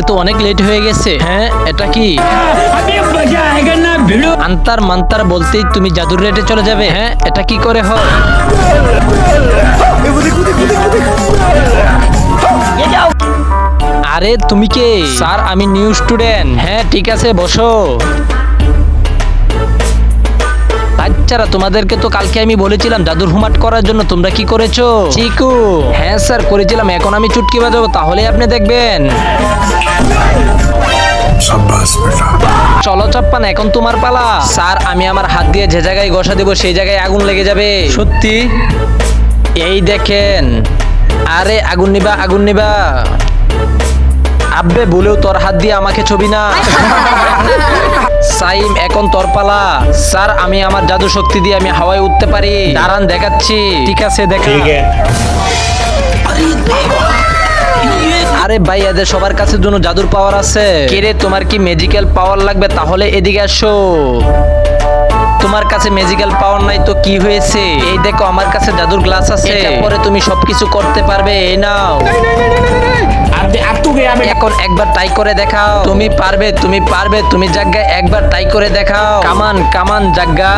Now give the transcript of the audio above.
আজকে তো অনেক লেট হয়ে গেছে। হ্যাঁ, এটা কি আন্তার মান্তার বলতেই তুমি জাদুর রেটে চলে যাবে? হ্যাঁ, এটা কি করে হয়? আরে তুমি কে? স্যার, আমি নিউ স্টুডেন্ট। হ্যাঁ ঠিক আছে, বসো। বাচ্চারা, তোমাদেরকে তো কালকে আমি বলেছিলাম জাদুর হুমাট করার জন্য, তোমরা কি করেছো? চিকু, হ্যাঁ স্যার করেছিলাম, এখন আমি চুটকি বাজাবো, তাহলে আপনি দেখবেন। চলো চাপ্পান, এখন তোমার পালা। স্যার, আমি আমার হাত দিয়ে যে জায়গায় ঘষা দেবো সেই জায়গায় আগুন লেগে যাবে। সত্যি? এই দেখেন। আরে আগুন নিবা, আগুন নিবা। আব্বে, বলেও তোর হাত দিয়ে আমাকে ছবি না। সাইম, এখন তোর পালা। স্যার, আমি আমার জাদু শক্তি দিয়ে আমি হাওয়ায় উঠতে পারি। দাঁড়ান, দেখাচ্ছি। ঠিক আছে, দেখা। আরে ভাই, এদের সবার কাছে জন্য জাদুর পাওয়ার আছে। কিরে, তোমার কি ম্যাজিক্যাল পাওয়ার লাগবে? তাহলে এদিকে আসো। তোমার কাছে ম্যাজিক্যাল পাওয়ার নাই তো কি হয়েছে? এই দেখো, আমার কাছে জাদুর গ্লাস আছে, পরে তুমি সবকিছু করতে পারবে। এই নাও। এখন একবার ট্রাই করে দেখাও। তুমি পারবে, তুমি পারবে, তুমি জাগ্গা একবার ট্রাই করে দেখাও। কামান কামান জাগ্গা।